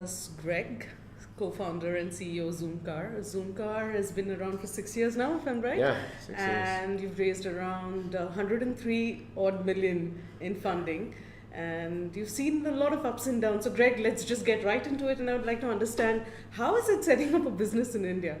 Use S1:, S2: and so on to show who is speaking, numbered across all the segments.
S1: Is Greg, co-founder and CEO Zoomcar. Zoomcar has been around for 6 years now, if I'm right.
S2: Yeah, 6 years.
S1: And you've raised around 103 odd million in funding. And you've seen a lot of ups and downs. So Greg, let's just get right into it. And I would like to understand, how is it setting up a business in India?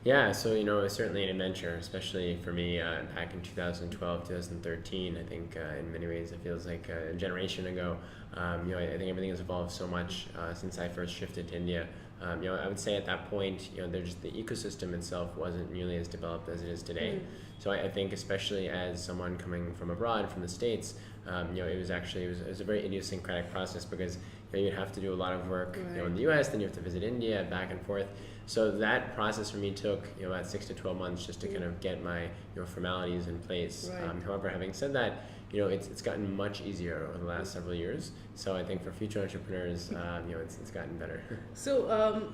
S2: Yeah, so it's certainly an adventure, especially for me back in 2012, 2013. I think in many ways it feels like a generation ago. I think everything has evolved so much since I first shifted to India. I would say at that point, there's the ecosystem itself wasn't nearly as developed as it is today. So I think especially as someone coming from abroad, from the States, it was a very idiosyncratic process because you'd have to do a lot of work in the US, then you have to visit India, back and forth. So that process for me took about 6 to 12 months just to kind of get my formalities in place.
S1: Right.
S2: However, having said that, it's gotten much easier over the last several years. So I think for future entrepreneurs, it's gotten better.
S1: So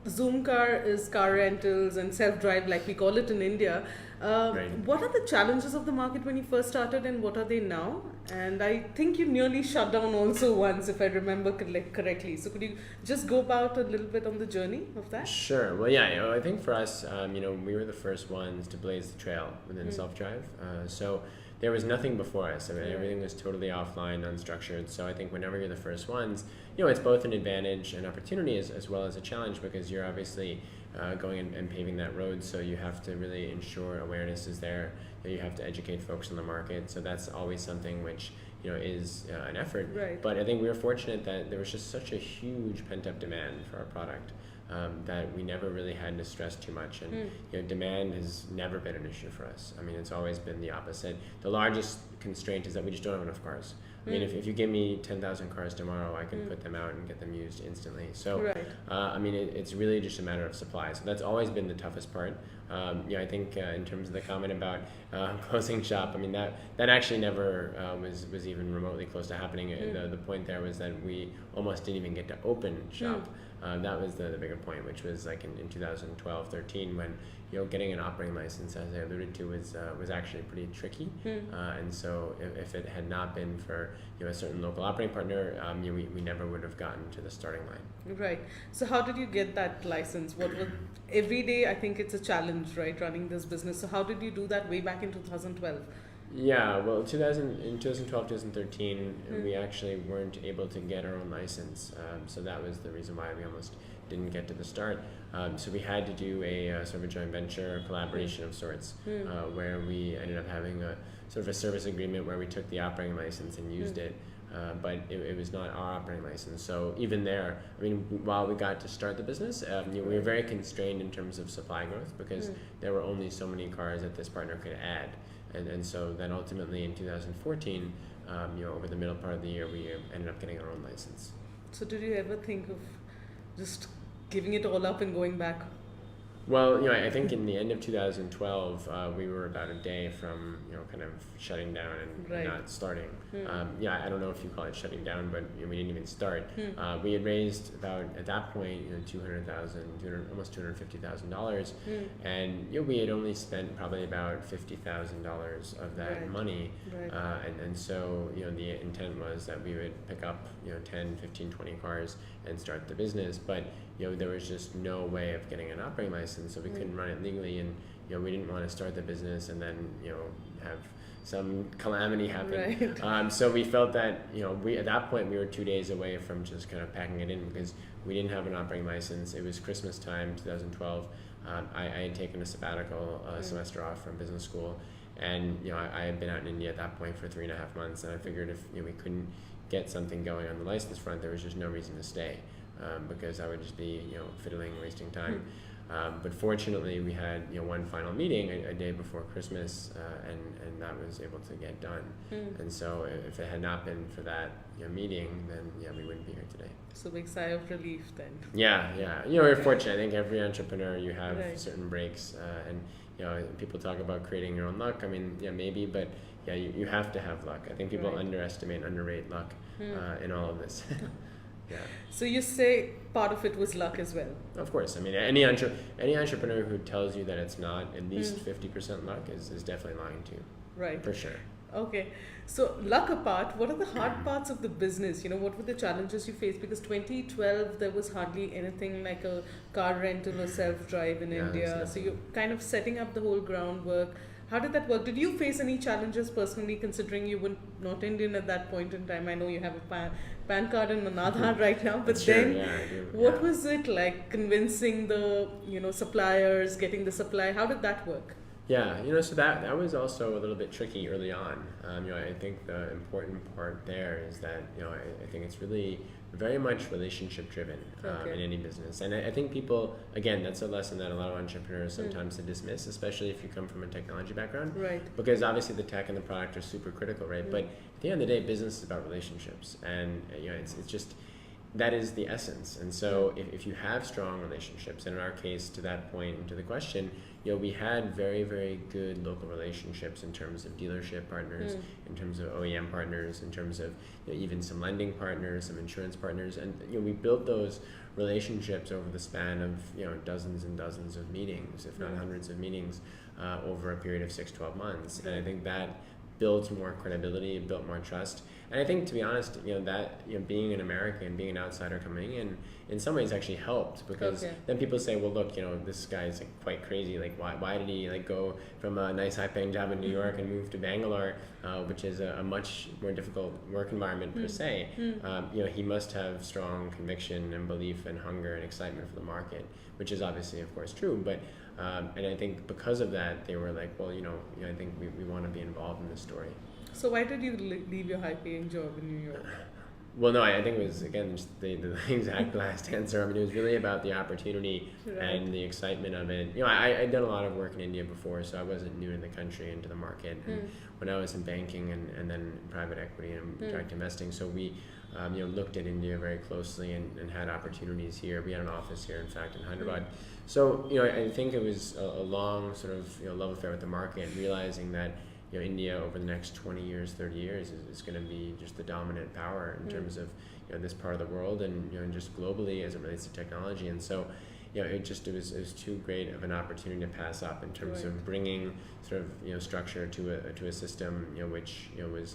S1: Zoomcar is car rentals and self-drive, like we call it in India.
S2: Right.
S1: What are the challenges of the market when you first started, and what are they now? And I think you nearly shut down also once, if I remember correctly. So could you just go about a little bit on the journey of that?
S2: Sure. Well, yeah. I think for us, we were the first ones to blaze the trail within self-drive. So there was nothing before us. I mean, everything was totally offline, unstructured. So I think whenever you're the first ones, it's both an advantage and opportunity as well as a challenge, because you're obviously going and paving that road. So you have to really ensure awareness is there. You have to educate folks in the market. So that's always something which is an effort.
S1: Right.
S2: But I think we were fortunate that there was just such a huge pent-up demand for our product. That we never really had to stress too much, and demand has never been an issue for us. I mean, it's always been the opposite. The largest constraint is that we just don't have enough cars. I mean, if you give me 10,000 cars tomorrow, I can put them out and get them used instantly. So, it's really just a matter of supply. So that's always been the toughest part. I think in terms of the comment about closing shop, I mean that actually never was even remotely close to happening. The point there was that we almost didn't even get to open shop. That was the bigger point, which was like in 2012, 13, when getting an operating license, as I alluded to, was actually pretty tricky. And so if it had not been for a certain local operating partner, we never would have gotten to the starting line.
S1: Right. So how did you get that license? Every day I think it's a challenge, right, running this business. So how did you do that way back in 2012?
S2: Yeah, well, in 2012, 2013, we actually weren't able to get our own license. So that was the reason why we almost didn't get to the start. So we had to do a sort of a joint venture collaboration of sorts, where we ended up having a sort of a service agreement where we took the operating license and used it. But it was not our operating license. So even there, I mean, while we got to start the business, we were very constrained in terms of supply growth, because there were only so many cars that this partner could add. And so then ultimately in 2014, over the middle part of the year, we ended up getting our own license.
S1: So did you ever think of just giving it all up and going back?
S2: Well, I think in the end of 2012, we were about a day from, kind of shutting down and not starting. I don't know if you call it shutting down, but we didn't even start. We had raised about, at that point, almost $250,000, and we had only spent probably about $50,000 of that money. And so, the intent was that we would pick up, 10, 15, 20 cars and start the business, but there was just no way of getting an operating license, so we couldn't run it legally, and we didn't want to start the business and then have some calamity happen.
S1: Right.
S2: So we felt that we at that point we were 2 days away from just kind of packing it in, because we didn't have an operating license. It was Christmas time, 2012. I had taken a sabbatical semester off from business school, and I had been out in India at that point for 3.5 months, and I figured if we couldn't get something going on the license front, there was just no reason to stay. Because I would just be, fiddling, wasting time. But fortunately, we had, one final meeting a day before Christmas, and that was able to get done. And so if it had not been for that meeting, then we wouldn't be here today.
S1: So big sigh of relief then.
S2: Yeah. We're fortunate. I think every entrepreneur, you have certain breaks, and people talk about creating your own luck. I mean, maybe, but you have to have luck. I think people underrate luck in all of this. Yeah.
S1: So you say part of it was luck as well?
S2: Of course. I mean, any entrepreneur who tells you that it's not at least 50% luck is definitely lying to you.
S1: Right.
S2: For sure.
S1: Okay. So, luck apart, what are the hard parts of the business? What were the challenges you faced? Because 2012, there was hardly anything like a car rental or self-drive in
S2: Yeah, there's
S1: India. So,
S2: nothing.
S1: you're kind of setting up the whole groundwork. How did that work? Did you face any challenges personally, considering you were not Indian at that point in time? I know you have a PAN card and an Aadhaar right now, but
S2: That's true.
S1: then
S2: Yeah, I do.
S1: what
S2: Yeah.
S1: was it like convincing the, suppliers, getting the supply? How did that work?
S2: Yeah, so that was also a little bit tricky early on. I think the important part there is that, I think it's really very much relationship driven
S1: Okay.
S2: in any business. And I think people, again, that's a lesson that a lot of entrepreneurs sometimes dismiss, especially if you come from a technology background.
S1: Right.
S2: Because obviously the tech and the product are super critical, right? But at the end of the day, business is about relationships. And, it's just, that is the essence. And so if you have strong relationships, and in our case, to that point and to the question, we had very, very good local relationships in terms of dealership partners, in terms of OEM partners, in terms of even some lending partners, some insurance partners. And we built those relationships over the span of dozens and dozens of meetings, if not hundreds of meetings, over a period of 6-12 months. And I think that builds more credibility, built more trust. And I think, to be honest, that being an American, being an outsider coming in some ways actually helped, because then people say, well, look, this guy's quite crazy. Like, why did he go from a nice high-paying job in New York and move to Bangalore, which is a much more difficult work environment per se? He must have strong conviction and belief and hunger and excitement for the market, which is obviously, of course, true. But and I think because of that, they were like, well, I think we want to be involved in this story.
S1: So why did you leave your high-paying job in New York?
S2: Well, no, I think it was, again, just the exact last answer. I mean, it was really about the opportunity and the excitement of it. I'd done a lot of work in India before, so I wasn't new to the country and to the market. And when I was in banking and then in private equity and direct investing, so we looked at India very closely and had opportunities here. We had an office here, in fact, in Hyderabad. So, I think it was a long sort of love affair with the market, realizing that India over the next 20 years, 30 years is going to be just the dominant power in terms of this part of the world and just globally as it relates to technology. And so it was too great of an opportunity to pass up in terms of bringing sort of structure to a system which was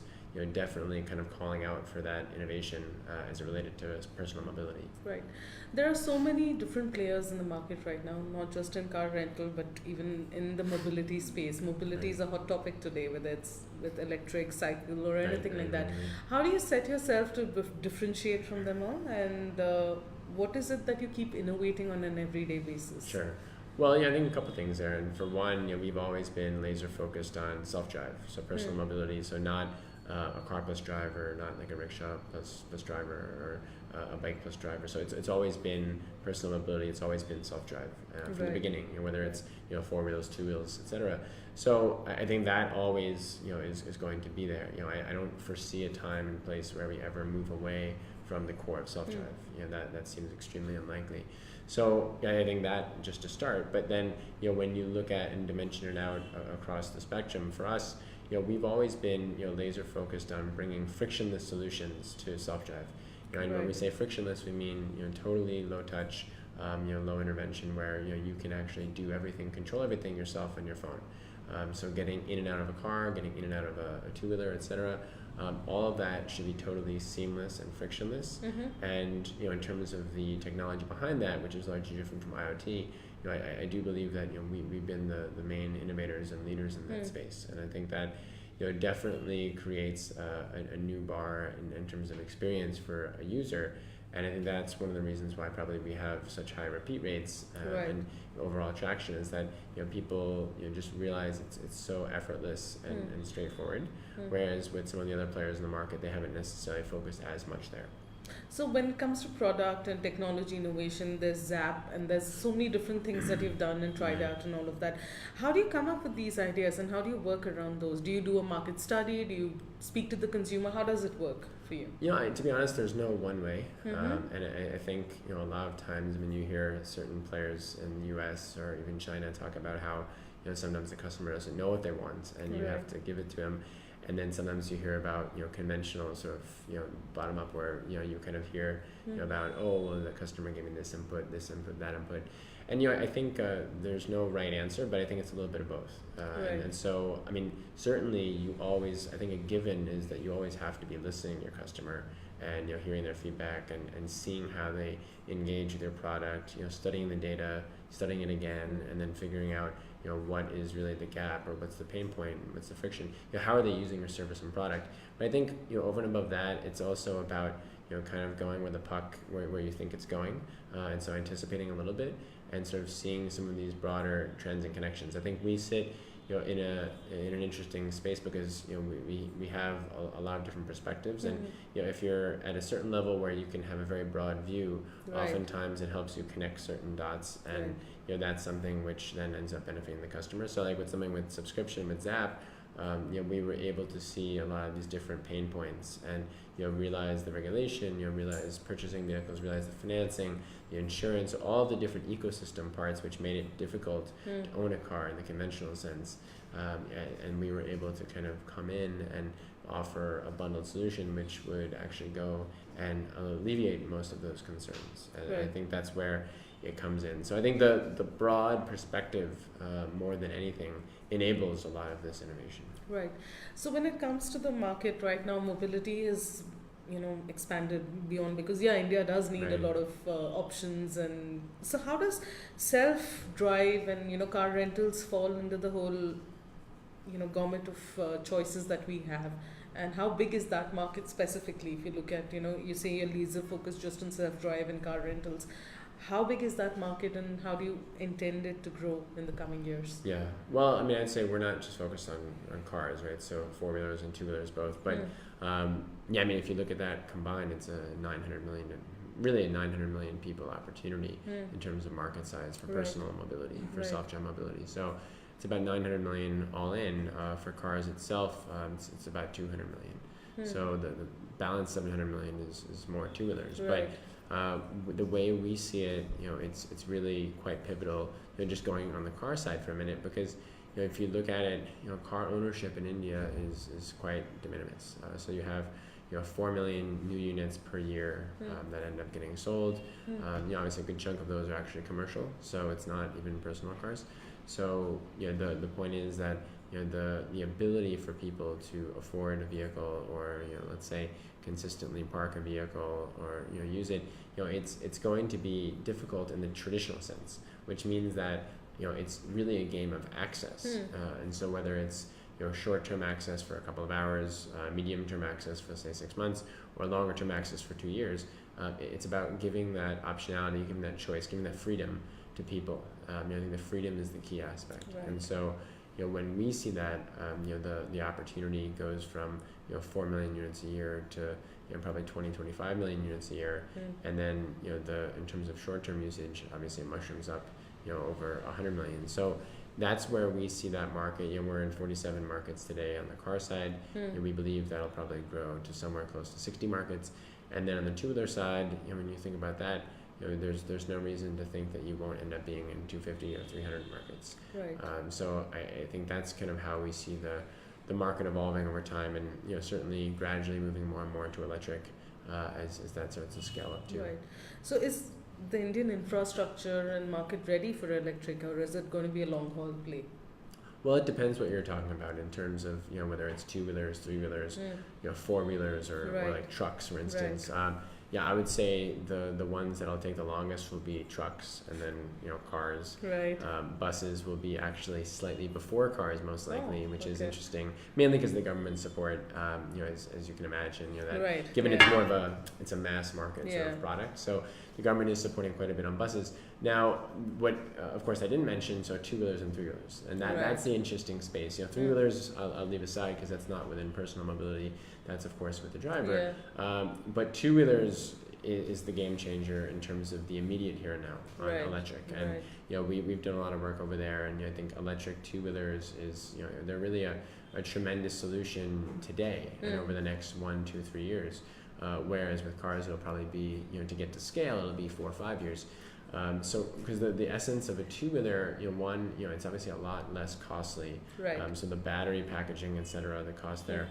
S2: definitely kind of calling out for that innovation as it related to personal mobility.
S1: Right. There are so many different players in the market right now, not just in car rental, but even in the mobility space. Mobility is a hot topic today, whether it's with electric, cycle, or anything like that. How do you set yourself to differentiate from them all? And what is it that you keep innovating on an everyday basis?
S2: Sure. Well, I think a couple things there. And for one, we've always been laser focused on self-drive, so personal mobility, so not a car plus driver, not like a rickshaw plus driver, or a bike plus driver. So it's always been personal mobility. It's always been self-drive from the beginning. Whether it's 4 wheels, 2 wheels, etc. So I think that always is going to be there. I don't foresee a time and place where we ever move away from the core of self-drive. That seems extremely unlikely. So I think that just to start. But then when you look at and dimension it out across the spectrum, for us, we've always been laser focused on bringing frictionless solutions to self-drive. And when we say frictionless, we mean totally low touch, low intervention, where you can actually do everything, control everything yourself on your phone. So getting in and out of a car, getting in and out of a two-wheeler, etc. All of that should be totally seamless and frictionless. And in terms of the technology behind that, which is largely different from IoT, I do believe that we've been the main innovators and leaders in that space, and I think that it definitely creates a new bar in terms of experience for a user. And I think that's one of the reasons why probably we have such high repeat rates and overall traction, is that people just realize it's so effortless and straightforward. Whereas with some of the other players in the market, they haven't necessarily focused as much there.
S1: So when it comes to product and technology innovation, there's Zap and there's so many different things that you've done and tried out and all of that. How do you come up with these ideas and how do you work around those? Do you do a market study? Do you speak to the consumer? How does it work for you?
S2: To be honest, there's no one way. And I think a lot of times when you hear certain players in the US or even China talk about how sometimes the customer doesn't know what they want and you have to give it to them. and then sometimes you hear about conventional sort of bottom up, where you kind of hear about, oh well, the customer gave me this input, that input. And I think there's no right answer, but I think it's a little bit of both. And so, I mean, certainly you always, I think a given is that you always have to be listening to your customer and hearing their feedback and seeing how they engage with your product, studying the data, studying it again, and then figuring out what is really the gap, or what's the pain point, what's the friction, how are they using your service and product. But I think over and above that, it's also about kind of going with the puck where you think it's going, and so anticipating a little bit and sort of seeing some of these broader trends and connections. I think we sit in an interesting space because we have a lot of different perspectives, and if you're at a certain level where you can have a very broad view, oftentimes it helps you connect certain dots, and that's something which then ends up benefiting the customer. So like with something with subscription with Zap, we were able to see a lot of these different pain points and realize the regulation, realize purchasing vehicles, realize the financing, the insurance, all the different ecosystem parts which made it difficult to own a car in the conventional sense. And we were able to kind of come in and offer a bundled solution which would actually go and alleviate most of those concerns. And I think that's where it comes in. So I think the broad perspective, more than anything, enables a lot of this innovation.
S1: Right. So when it comes to the market right now, mobility is expanded beyond, because India does need a lot of options. And so how does self-drive and car rentals fall into the whole gamut of choices that we have? And how big is that market specifically? If you look at you say you're laser focused just on self-drive and car rentals, how big is that market, and how do you intend it to grow in the coming years?
S2: Yeah, well, I mean, I'd say we're not just focused on cars, right? So four-wheelers and two-wheelers both. But I mean, if you look at that combined, it's a 900 million people opportunity in terms of market size for personal mobility, for self-drive mobility. So it's about 900 million all in. For cars itself, it's about 200 million. So the balance 700 million is more two-wheelers. But the way we see it, it's really quite pivotal. Just going on the car side for a minute, because if you look at it, car ownership in India is quite de minimis. So you have 4 million new units per year that end up getting sold. Obviously a good chunk of those are actually commercial, so it's not even personal cars. So the point is that the ability for people to afford a vehicle, or let's say consistently park a vehicle, or use it, it's going to be difficult in the traditional sense, which means that it's really a game of access. And so whether it's short-term access for a couple of hours, medium-term access for say 6 months, or longer-term access for 2 years, it's about giving that optionality, giving that choice, giving that freedom to people. I think the freedom is the key aspect. And so when we see that, the opportunity goes from 4 million units a year to probably 20-25 million units a year, and then in terms of short-term usage, obviously it mushrooms up over 100 million. So that's where we see that market. We're in 47 markets today on the car side, and we believe that'll probably grow to somewhere close to 60 markets. And then on the two-wheeler side, when you think about that, there's no reason to think that you won't end up being in 250 or 300 markets. So I think that's kind of how we see the market evolving over time, and certainly gradually moving more and more into electric as that starts to scale up too.
S1: So is the Indian infrastructure and market ready for electric, or is it going to be a long haul play?
S2: Well, it depends what you're talking about in terms of whether it's two-wheelers, three-wheelers, four-wheelers, or like trucks, for instance. I would say the ones that'll take the longest will be trucks, and then cars. Buses will be actually slightly before cars, most likely, which is interesting, mainly because the government support, as you can imagine, that given it's more of it's a mass market sort of product. So the government is supporting quite a bit on buses. Now, what of course I didn't mention, so two-wheelers and three-wheelers, and that's the interesting space. Three-wheelers I'll leave aside because that's not within personal mobility. That's of course with the driver. But two-wheelers is the game changer in terms of the immediate here and now on electric. And we've done a lot of work over there, and I think electric two-wheelers is they're really a tremendous solution today and over the next 1, 2, 3 years. Whereas with cars it'll probably be to get to scale it'll be 4 or 5 years. So because the essence of a two-wheeler, one, it's obviously a lot less costly.
S1: Right.
S2: So the battery packaging, et cetera, the cost there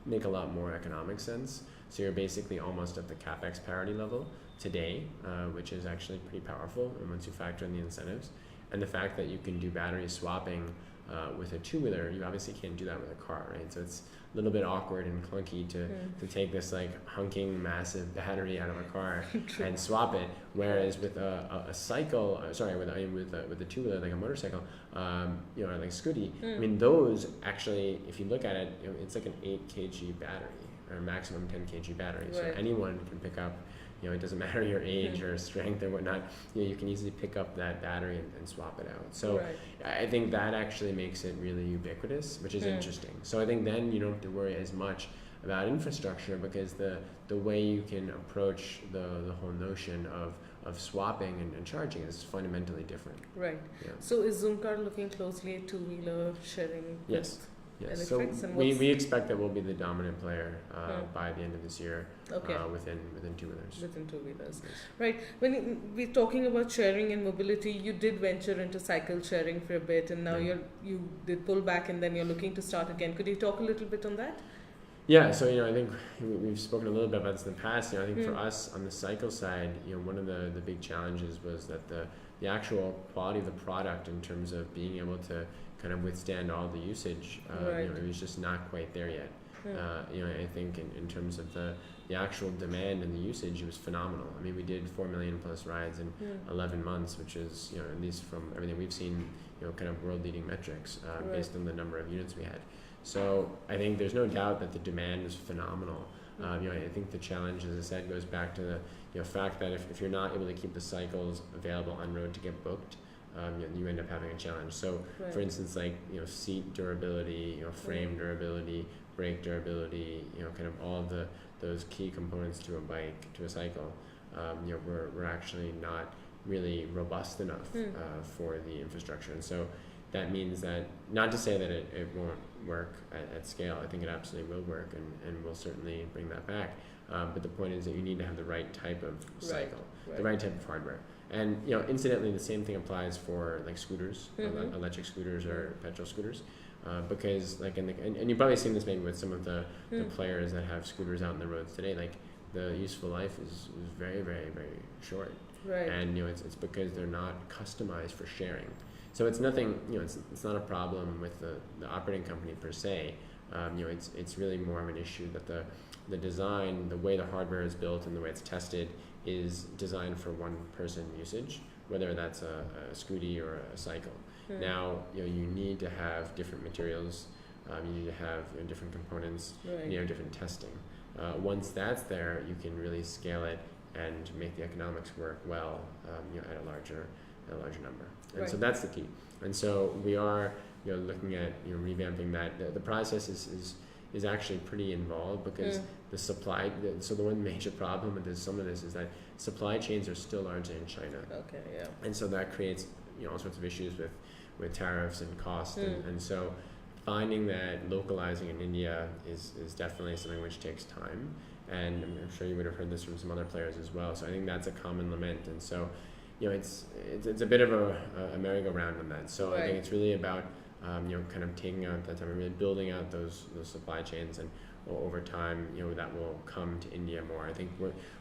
S2: make a lot more economic sense. So you're basically almost at the CapEx parity level today, which is actually pretty powerful. And once you factor in the incentives and the fact that you can do battery swapping with a two-wheeler, you obviously can't do that with a car, right? So it's a little bit awkward and clunky to take this like hunking massive battery out of a car and swap it. Whereas with a cycle, with a two-wheeler like a motorcycle, or like scooty, I mean those actually, if you look at it, it's like an 8 kg battery or maximum 10 kg battery. So anyone can pick up. It doesn't matter your age or strength or whatnot. You can easily pick up that battery and swap it out. So I think that actually makes it really ubiquitous, which is interesting. So I think then you don't have to worry as much about infrastructure because the way you can approach the whole notion of swapping and charging is fundamentally different.
S1: Right.
S2: Yeah.
S1: So is Zoomcar looking closely at two-wheeler sharing?
S2: Yes. Yes, so
S1: Electrics, and
S2: we expect that we'll be the dominant player by the end of this year within two-wheelers.
S1: Within two-wheelers.
S2: Yes.
S1: Right. When we're talking about sharing and mobility, you did venture into cycle sharing for a bit, and now you did pull back, and then you're looking to start again. Could you talk a little bit on that?
S2: Yeah, so I think we've spoken a little bit about this in the past. I think for us on the cycle side, one of the big challenges was that the actual quality of the product in terms of being able to kind of withstand all the usage, it was just not quite there yet. I think in terms of the actual demand and the usage, it was phenomenal. I mean, we did 4 million plus rides in 11 months, which is, at least from everything we've seen, kind of world-leading metrics based on the number of units we had. So I think there's no doubt that the demand is phenomenal. I think the challenge, as I said, goes back to the fact that if you're not able to keep the cycles available on road to get booked, you end up having a challenge. So, for instance, like seat durability, frame durability, brake durability, kind of all of those key components to a bike, to a cycle, we're actually not really robust enough for the infrastructure. And so that means that, not to say that it won't work at scale. I think it absolutely will work, and we'll certainly bring that back. But the point is that you need to have the right type of cycle, the right type of hardware. And incidentally, the same thing applies for like scooters, electric scooters or petrol scooters, because like and you've probably seen this maybe with some of the players that have scooters out on the roads today. Like the useful life is very, very, very short, and it's because they're not customized for sharing. So it's nothing, it's not a problem with the operating company per se. It's really more of an issue that the design, the way the hardware is built and the way it's tested is designed for one person usage, whether that's a scooty or a cycle. Now, you need to have different materials, you need to have different components, you have different testing. Once that's there, you can really scale it and make the economics work well, at a larger number. And so that's the key. And so we are, looking at revamping that. The process is actually pretty involved because the one major problem with some of this is that supply chains are still largely in China.
S1: Okay, yeah. And
S2: so that creates all sorts of issues with tariffs and cost, and so finding that localizing in India is definitely something which takes time, and I'm sure you would have heard this from some other players as well. So I think that's a common lament, and so it's a bit of a merry-go-round on that. So I think it's really about kind of taking out that time and really building out those supply chains, and over time, that will come to India more. I think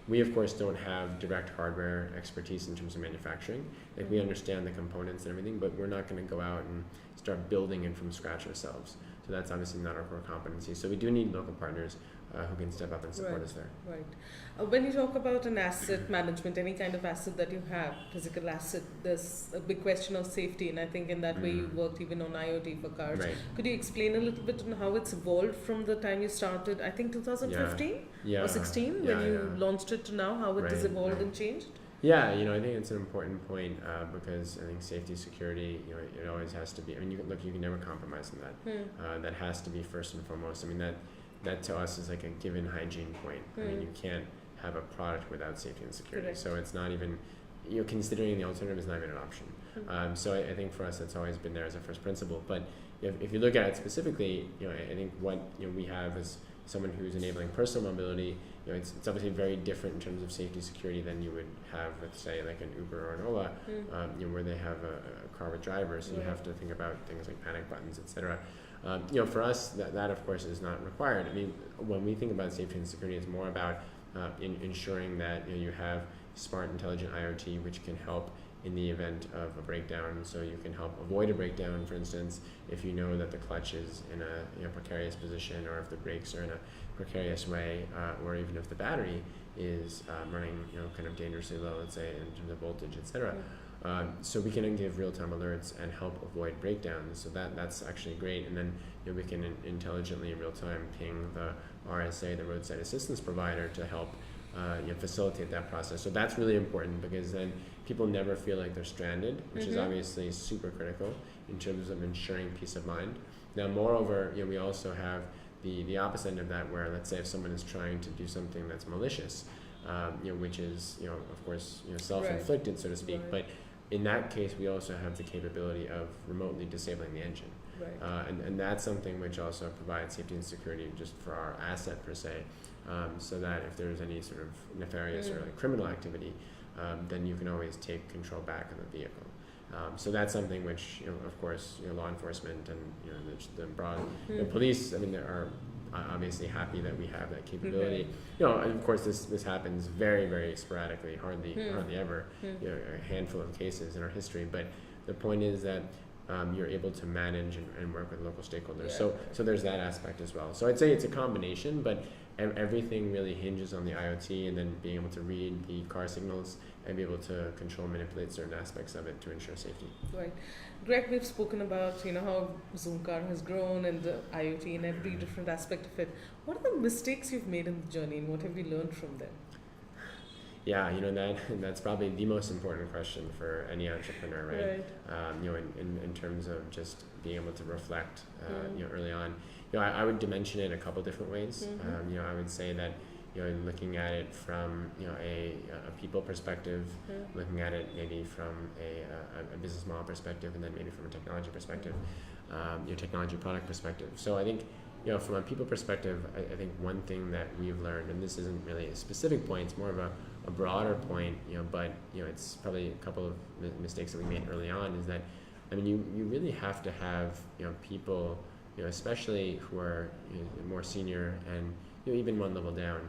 S2: we of course don't have direct hardware expertise in terms of manufacturing. Like we understand the components and everything, but we're not going to go out and start building it from scratch ourselves. So that's obviously not our core competency. So we do need local partners who can step up and support us there.
S1: Right. When you talk about an asset management, any kind of asset that you have, physical asset, there's a big question of safety, and I think in that way you worked even on IoT for cars. Could you explain a little bit on how it's evolved from the time you started, I think 2015 or 16, when you launched it to now, how it has evolved and changed?
S2: Yeah, I think it's an important point because I think safety, security, it always has to be. I mean, you can never compromise on that. That has to be first and foremost. I mean, that to us is like a given hygiene point. I mean, you can't have a product without safety and security. So it's not even, considering the alternative is not even an option. So I think for us, that's always been there as a first principle. But if you look at it specifically, I think what we have is someone who's enabling personal mobility it's obviously very different in terms of safety security than you would have with, say, like an Uber or an Ola, where they have a car with drivers, so you have to think about things like panic buttons, etc. For us, that of course is not required. I mean, when we think about safety and security, it's more about ensuring that you have smart, intelligent IoT, which can help in the event of a breakdown. So you can help avoid a breakdown, for instance, if you know that the clutch is in a precarious position, or if the brakes are in a precarious way, or even if the battery is running kind of dangerously low, let's say, in terms of voltage, etc. So we can give real-time alerts and help avoid breakdowns. So that's actually great. And then we can intelligently in real time ping the RSA, the roadside assistance provider, to help facilitate that process. So that's really important, because then people never feel like they're stranded, which is obviously super critical in terms of ensuring peace of mind. Now, moreover, we also have the opposite end of that, where let's say if someone is trying to do something that's malicious, which is of course self-inflicted, so to speak. But in that case, we also have the capability of remotely disabling the engine. And that's something which also provides safety and security just for our asset per se, so that if there's any sort of nefarious or criminal activity, then you can always take control back of the vehicle. So that's something which, of course, law enforcement and the broad police, I mean, they are obviously happy that we have that capability. And of course, this happens very, very sporadically, hardly ever. A handful of cases in our history. But the point is that you're able to manage and work with local stakeholders. So there's that aspect as well. So I'd say it's a combination, but everything really hinges on the IoT, and then being able to read the car signals and be able to control, manipulate certain aspects of it to ensure safety.
S1: Right. Greg, we've spoken about how Zoomcar has grown and the IoT and every different aspect of it. What are the mistakes you've made in the journey, and what have you learned from them?
S2: Yeah, that's probably the most important question for any entrepreneur, right? In terms of just being able to reflect, early on. I would dimension it a couple different ways. I would say that looking at it from a people perspective, looking at it maybe from a business model perspective, and then maybe from a technology perspective, technology product perspective. So I think from a people perspective, I think one thing that we've learned, and this isn't really a specific point, it's more of a broader point, but it's probably a couple of mistakes that we made early on, is that you really have to have people, especially who are more senior and even one level down,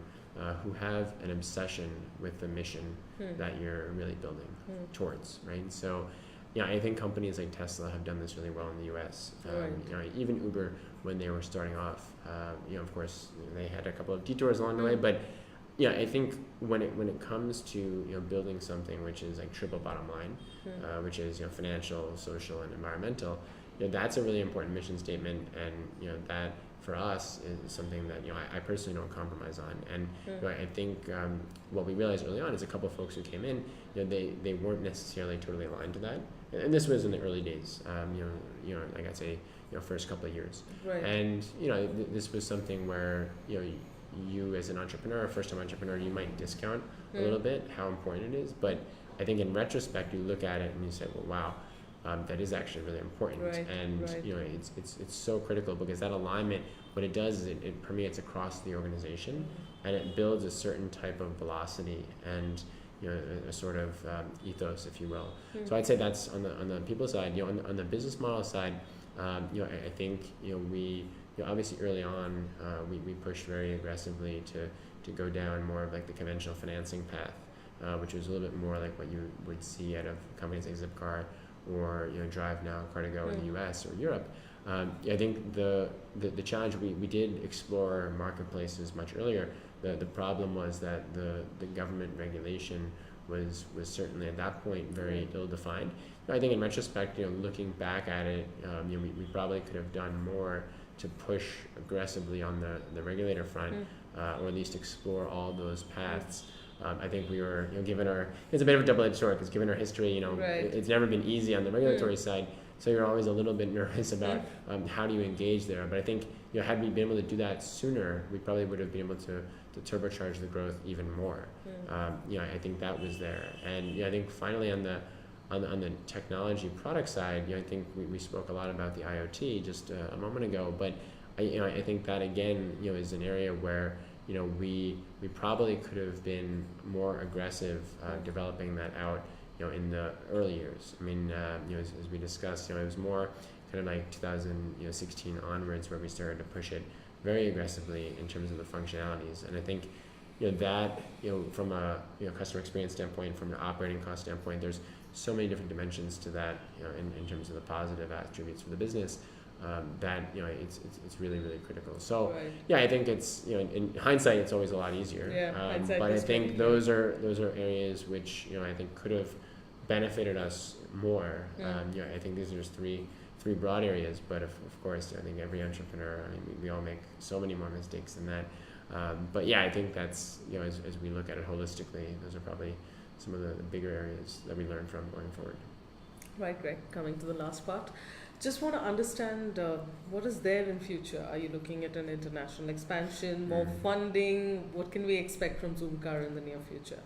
S2: who have an obsession with the mission that you're really building towards, right? So I think companies like Tesla have done this really well in the US. Even Uber, when they were starting off, of course they had a couple of detours along the way, but I think when it comes to building something which is like triple bottom line, which is financial, social, and environmental, that's a really important mission statement, and that for us is something that I personally don't compromise on. And I think what we realized early on is a couple of folks who came in, they weren't necessarily totally aligned to that, and this was in the early days, like I'd say, first couple of years, and this was something where you as an entrepreneur, first-time entrepreneur, you might discount a little bit how important it is, but I think in retrospect you look at it and you say, well, wow, that is actually really important, and it's so critical, because that alignment, what it does is it permeates across the organization, and it builds a certain type of velocity and a sort of ethos, if you will. So I'd say that's on the people side. On the business model side, I think we obviously early on we pushed very aggressively to go down more of like the conventional financing path, which was a little bit more like what you would see out of companies like Zipcar or Drive Now, Car2Go in the US or Europe. I think the challenge, we did explore marketplaces much earlier. The problem was that the government regulation was certainly at that point very ill-defined. I think in retrospect, looking back at it, we probably could have done more to push aggressively on the regulator front, or at least explore all those paths. I think we were, given it's a bit of a double-edged sword, because given our history, it's never been easy on the regulatory side, so you're always a little bit nervous about how do you engage there. But I think, had we been able to do that sooner, we probably would have been able to turbocharge the growth even more. I think that was there. And I think finally on the technology product side, I think we spoke a lot about the IoT just a moment ago, but I think that again, is an area where we probably could have been more aggressive developing that out, in the early years. I mean, as we discussed, it was more kind of like 2016 onwards where we started to push it very aggressively in terms of the functionalities. And I think, that, from a customer experience standpoint, from an operating cost standpoint, there's so many different dimensions to that, in terms of the positive attributes for the business, that it's really, really critical. So
S1: Right.
S2: yeah, I think it's, in hindsight it's always a lot easier.
S1: Yeah, hindsight
S2: but I
S1: is
S2: think
S1: 20/20.
S2: those are areas which I think could have benefited us more. I think these are just three broad areas, but of course I think every entrepreneur, we all make so many more mistakes than that. But yeah, I think that's, as we look at it holistically, those are probably some of the bigger areas that we learn from going forward.
S1: Right, Greg. Coming to the last part, just want to understand what is there in future. Are you looking at an international expansion, more funding? What can we expect from Zoomcar in the near future?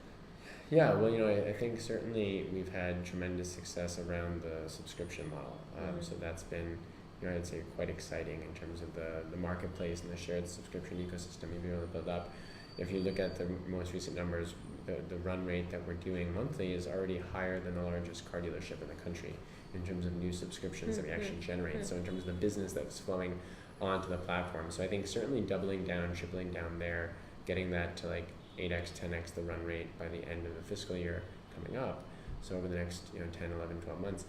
S2: Yeah, well, I think certainly we've had tremendous success around the subscription model. So that's been, I'd say quite exciting in terms of the marketplace and the shared subscription ecosystem we've been able to build up. If you look at the most recent numbers, the run rate that we're doing monthly is already higher than the largest car dealership in the country in terms of new subscriptions that we actually generate. So in terms of the business that's flowing onto the platform. So I think certainly doubling down, tripling down there, getting that to like 8x, 10x the run rate by the end of the fiscal year coming up. So over the next 10, 11, 12 months,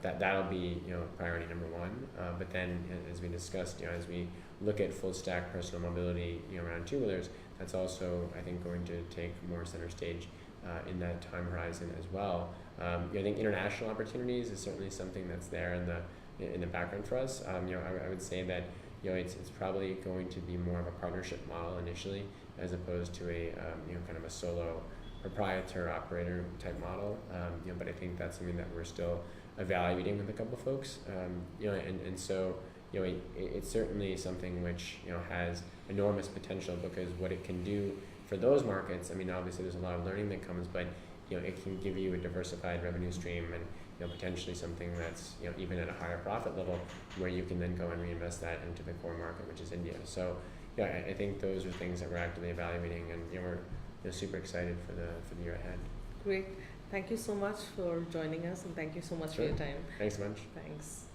S2: that'll be priority number one. But then, as we discussed, as we look at full stack personal mobility around two-wheelers, that's also, I think, going to take more center stage in that time horizon as well. I think international opportunities is certainly something that's there in the background for us. I would say that it's probably going to be more of a partnership model initially, as opposed to a kind of a solo proprietor operator type model. But I think that's something that we're still evaluating with a couple of folks. And so it's certainly something which has enormous potential, because what it can do for those markets, obviously there's a lot of learning that comes, but it can give you a diversified revenue stream and potentially something that's even at a higher profit level, where you can then go and reinvest that into the core market, which is India. So I think those are things that we're actively evaluating, and we're super excited for the year ahead.
S1: Great. Thank you so much for joining us, and thank you so much for your time.
S2: Thanks so much.
S1: Thanks.